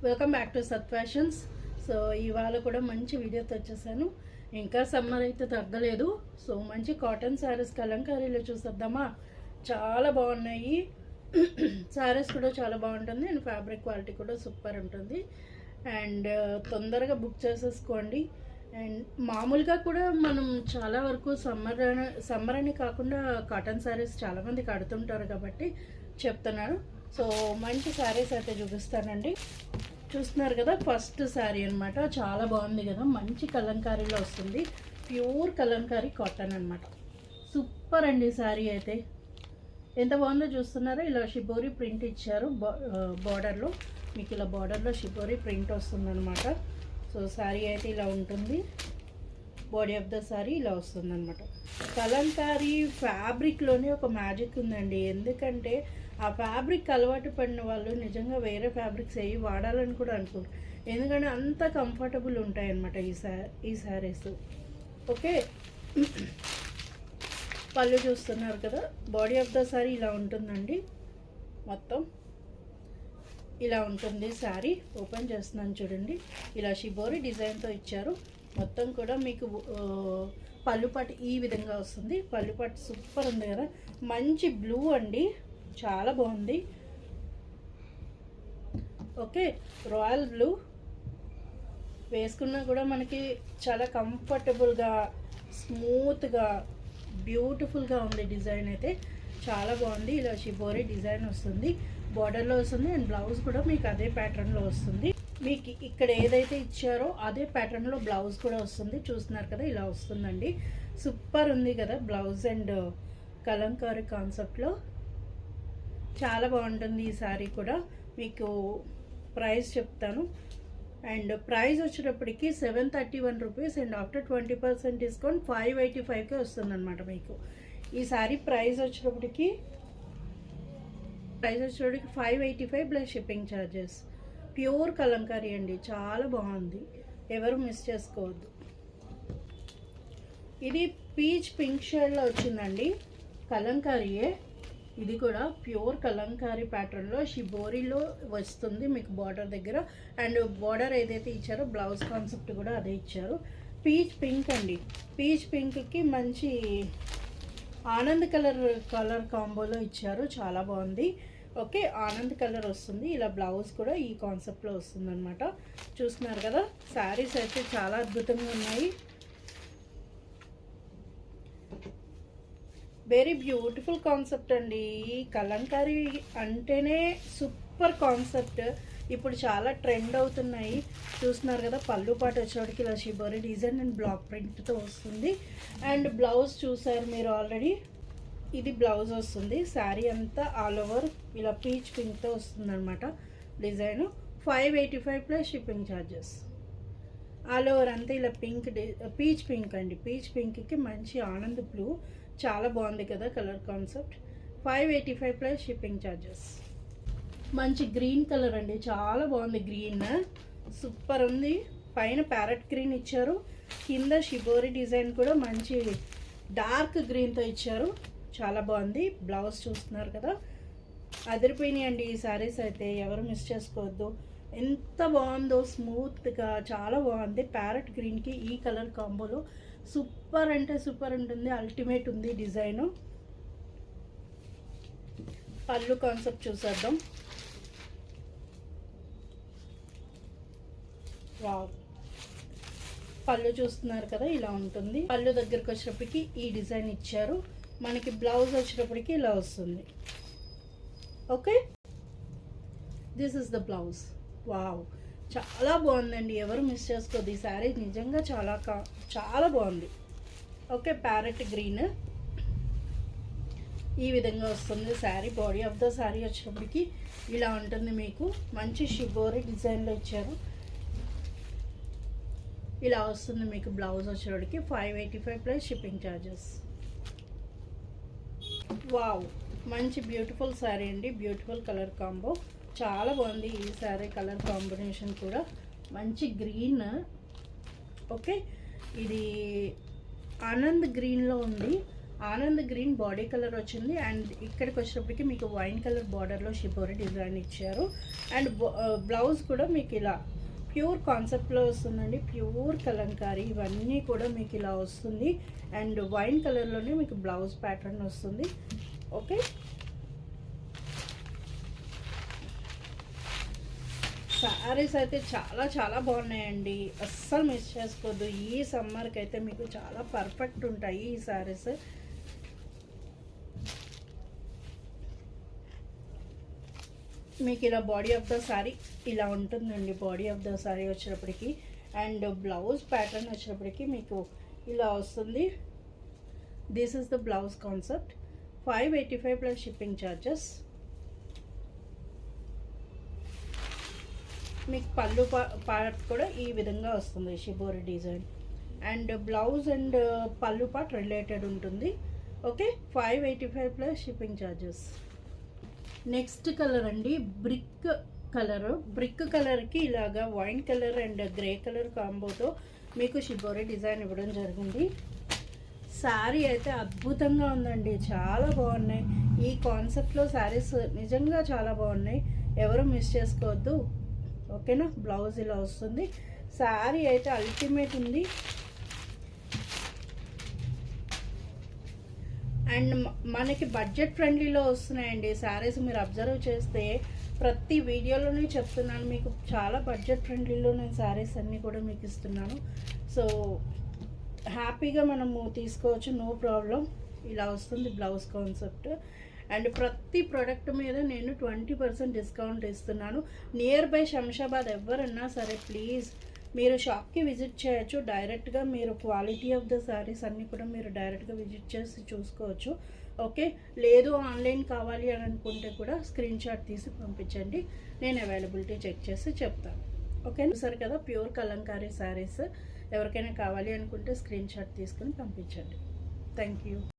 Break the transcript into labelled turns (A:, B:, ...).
A: Welcome back to సత్ fashions. So ఇవాళ కూడా మంచి వీడియోతో వచ్చేసాను. ఇంకా సమ్మర్ అయితే తగ్గలేదు. సో మంచి కాటన్ శారీస్ కలంకారీలో చూసేద్దామా. చాలా బాగున్నాయి. శారీస్ కూడా చాలా బాగుంటుంది అండ్ ఫ్యాబ్రిక్ క్వాలిటీ కూడా సూపర్ ఉంటుంది. అండ్ తొందరగా బుక్ చేసేసుకోండి. అండ్ మామూలుగా కూడా మనం చాలా వరకు సమ్మర్ అని కాకుండా కాటన్ శారీస్ చాలామంది కడుతుంటారు కాబట్టి చెప్తున్నాను. సో మంచి శారీస్ అయితే చూపిస్తానండి. చూస్తున్నారు కదా, ఫస్ట్ శారీ అనమాట. చాలా బాగుంది కదా, మంచి కలంకారీలో వస్తుంది. ప్యూర్ కలంకారీ కాటన్ అనమాట. సూపర్ అండి శారీ అయితే. ఎంత బాగుందో చూస్తున్నారా. ఇలా షిబోరి ప్రింట్ ఇచ్చారు బార్డర్లో. మీకు ఇలా బార్డర్లో షిబోరి ప్రింట్ వస్తుంది అనమాట. సో శారీ అయితే ఇలా ఉంటుంది. బాడీ ఆఫ్ ద శారీ ఇలా వస్తుంది అనమాట. కలంకారీ ఫ్యాబ్రిక్లోనే ఒక మ్యాజిక్ ఉందండి. ఎందుకంటే ఆ ఫ్యాబ్రిక్ అలవాటు పడిన వాళ్ళు నిజంగా వేరే ఫ్యాబ్రిక్స్ ఏవి వాడాలని కూడా అనుకోరు. ఎందుకంటే అంత కంఫర్టబుల్ ఉంటాయి అన్నమాట ఈ శారీస్. ఓకే, పళ్ళు చూస్తున్నారు కదా. బాడీ ఆఫ్ ద శారీ ఇలా ఉంటుందండి. మొత్తం ఇలా ఉంటుంది శారీ. ఓపెన్ చేస్తున్నాను చూడండి. ఇలా షిబోరి డిజైన్తో ఇచ్చారు. మొత్తం కూడా మీకు పళ్ళుపాటు ఈ విధంగా వస్తుంది. పళ్ళుపాటు సూపర్ ఉంది కదా. మంచి బ్లూ అండి, చాలా బాగుంది. ఓకే, రాయల్ బ్లూ వేసుకున్నా కూడా మనకి చాలా కంఫర్టబుల్గా, స్మూత్గా, బ్యూటిఫుల్గా ఉంది. డిజైన్ అయితే చాలా బాగుంది. ఇలా షిబోరి డిజైన్ వస్తుంది, బార్డర్లో వస్తుంది. అండ్ బ్లౌజ్ కూడా మీకు అదే ప్యాటర్న్లో వస్తుంది. మీకు ఇక్కడ ఏదైతే ఇచ్చారో అదే ప్యాటర్న్లో బ్లౌజ్ కూడా వస్తుంది. చూస్తున్నారు కదా, ఇలా వస్తుందండి. సూపర్ ఉంది కదా బ్లౌజ్. అండ్ కలంకారీ కాన్సెప్ట్లో చాలా బాగుంటుంది ఈ శారీ కూడా. మీకు ప్రైస్ చెప్తాను. అండ్ ప్రైస్ వచ్చేటప్పటికి 731 రూపీస్. అండ్ ఆఫ్టర్ 20% డిస్కౌంట్ 585కే వస్తుంది అనమాట మీకు. ఈ శారీ ప్రైస్ వచ్చేటప్పటికి 585 plus shipping charges. Pure Kalamkari అండి, చాలా బాగుంది. ఎవరు మిస్ చేసుకోవద్దు. ఇది పీచ్ పింక్ షేడ్లో వచ్చిందండి. కలంకారీయే ఇది కూడా. ప్యూర్ కలంకారీ ప్యాటర్న్లో షిబోరిలో వస్తుంది మీకు బార్డర్ దగ్గర. అండ్ బార్డర్ ఏదైతే ఇచ్చారో బ్లౌజ్ కాన్సెప్ట్ కూడా అదే ఇచ్చారు. పీచ్ పింక్ అండి. పీచ్ పింక్కి మంచి ఆనంద్ కలర్ కాంబోలో ఇచ్చారు. చాలా బాగుంది. ఓకే, ఆనంద్ కలర్ వస్తుంది. ఇలా బ్లౌజ్ కూడా ఈ కాన్సెప్ట్లో వస్తుంది అనమాట. చూస్తున్నారు కదా, శారీస్ అయితే చాలా అద్భుతంగా ఉన్నాయి. వెరీ బ్యూటిఫుల్ కాన్సెప్ట్ అండి. కలంకారీ అంటేనే సూపర్ కాన్సెప్ట్. ఇప్పుడు చాలా ట్రెండ్ అవుతున్నాయి. చూస్తున్నారు కదా, పళ్ళు పాటు వచ్చేవాడికి ఇలా షిబోరి డిజైన్ అండ్ బ్లాక్ ప్రింట్తో వస్తుంది. అండ్ బ్లౌజ్ చూసారు మీరు ఆల్రెడీ. ఇది బ్లౌజ్ వస్తుంది. శారీ అంతా ఆల్ ఓవర్ ఇలా పీచ్ పింక్తో వస్తుంది అనమాట design. 585 plus shipping charges. All over అంతా ఇలా పీచ్ పింక్ అండి. పీచ్ పింక్కి మంచి ఆనంద్ బ్లూ. చాలా బాగుంది కదా colour concept. 585 plus shipping charges. మంచి గ్రీన్ కలర్ అండి, చాలా బాగుంది. గ్రీన్ సూపర్ ఉంది. పైన ప్యారెట్ గ్రీన్ ఇచ్చారు. కింద షిబోరి డిజైన్ కూడా మంచి డార్క్ గ్రీన్తో ఇచ్చారు. చాలా బాగుంది. బ్లౌజ్ చూస్తున్నారు కదా, అదిరిపోయినాయి అండి ఈ శారీస్ అయితే. ఎవరు మిస్ చేసుకోవద్దు. ఎంత బాగుందో, స్మూత్గా చాలా బాగుంది. ప్యారెట్ గ్రీన్కి ఈ కలర్ కాంబోలో సూపర్ అంటే సూపర్ ఉంటుంది. అల్టిమేట్ ఉంది డిజైను. పళ్ళు కాన్సెప్ట్ చూసేద్దాం. వావ్, పళ్ళు చూస్తున్నారు కదా, ఇలా ఉంటుంది. పళ్ళు దగ్గరకు వచ్చేటప్పటికి ఈ డిజైన్ ఇచ్చారు. మనకి బ్లౌజ్ వచ్చేటప్పటికి ఇలా వస్తుంది. Okay, this is the blouse. Wow, చాలా బాగుందండి. ఎవరు మిస్ చేసుకోవద్దు. ఈ శారీ నిజంగా చాలా బాగుంది. ఓకే, ప్యారెట్ గ్రీన్ ఈ విధంగా వస్తుంది sari. Body of the sari వచ్చేటప్పటికి ఇలా ఉంటుంది. మీకు మంచి షిబోరి డిజైన్లో ఇచ్చారు. ఇలా వస్తుంది మీకు బ్లౌజ్ వచ్చేటప్పటికి. 585 ప్లస్ షిప్పింగ్ ఛార్జెస్. వావ్, మంచి బ్యూటిఫుల్ శారీ అండి. Beautiful colour combo. చాలా బాగుంది ఈ శారీ కలర్ కాంబినేషన్ కూడా. మంచి గ్రీన్. ఓకే, ఇది ఆనంద్ గ్రీన్లో ఉంది. ఆనంద్ గ్రీన్ బాడీ కలర్ వచ్చింది. అండ్ ఇక్కడికి వచ్చేటప్పటికి మీకు వైన్ కలర్ బార్డర్లో షిబోరి డిజైన్ ఇచ్చారు. అండ్ బ్లౌజ్ కూడా మీకు ఇలా ప్యూర్ కాన్సెప్ట్లో వస్తుందండి. ప్యూర్ కలంకారీ ఇవన్నీ కూడా మీకు ఇలా వస్తుంది. అండ్ వైన్ కలర్లోనే మీకు బ్లౌజ్ ప్యాటర్న్ వస్తుంది. ఓకే, శారీస్ అయితే చాలా చాలా బాగున్నాయండి. అస్సలు మిస్ చేసుకోవద్దు. ఈ సమ్మర్కి అయితే మీకు చాలా పర్ఫెక్ట్ ఉంటాయి ఈ శారీస్. మీకు ఇలా బాడీ ఆఫ్ ద శారీ ఇలా ఉంటుందండి. బాడీ ఆఫ్ ద శారీ వచ్చేటప్పటికి అండ్ బ్లౌజ్ ప్యాటర్న్ వచ్చేటప్పటికి మీకు ఇలా వస్తుంది. This is the blouse concept. 585 plus shipping charges. మీకు పళ్ళు పార్ట్ కూడా ఈ విధంగా వస్తుంది shibori design. And blouse and pallu part related ఉంటుంది. Okay, 585 plus shipping charges. Next colour అండి బ్రిక్ కలర్. బ్రిక్ కలర్కి ఇలాగా wine colour and grey colour కాంబోతో మీకు షిబోరి డిజైన్ ఇవ్వడం జరిగింది. శారీ అయితే అద్భుతంగా ఉందండి. చాలా బాగున్నాయి. ఈ కాన్సెప్ట్లో శారీస్ నిజంగా చాలా బాగున్నాయి. ఎవరు మిస్ చేసుకోవద్దు. ఓకేనా, బ్లౌజ్ ఇలా వస్తుంది. శారీ అయితే అల్టిమేట్ ఉంది. అండ్ మనకి బడ్జెట్ ఫ్రెండ్లీలో వస్తున్నాయండి శారీస్. మీరు అబ్జర్వ్ చేస్తే ప్రతి వీడియోలోనే చెప్తున్నాను మీకు చాలా బడ్జెట్ ఫ్రెండ్లీలో నేను శారీస్ అన్నీ కూడా మీకు ఇస్తున్నాను. సో హ్యాపీగా మనము తీసుకోవచ్చు, నో ప్రాబ్లం. ఇలా వస్తుంది బ్లౌజ్ కాన్సెప్ట్. అండ్ ప్రతి ప్రోడక్ట్ మీద నేను 20% డిస్కౌంట్ ఇస్తున్నాను. నియర్ బై శంషాబాద్ ఎవరన్నా సరే ప్లీజ్ మీరు షాప్కి విజిట్ చేయొచ్చు. డైరెక్ట్గా మీరు క్వాలిటీ ఆఫ్ ద శారీస్ అన్నీ కూడా మీరు డైరెక్ట్గా విజిట్ చేసి చూసుకోవచ్చు. ఓకే, లేదు ఆన్లైన్ కావాలి అని అనుకుంటే కూడా స్క్రీన్ షాట్ తీసి పంపించండి. నేను అవైలబిలిటీ చెక్ చేసి చెప్తాను. ఓకే, సరే కదా, ప్యూర్ కలంకారీ శారీస్ ఎవరికైనా కావాలి అనుకుంటే స్క్రీన్ షాట్ తీసుకుని పంపించండి. Thank you.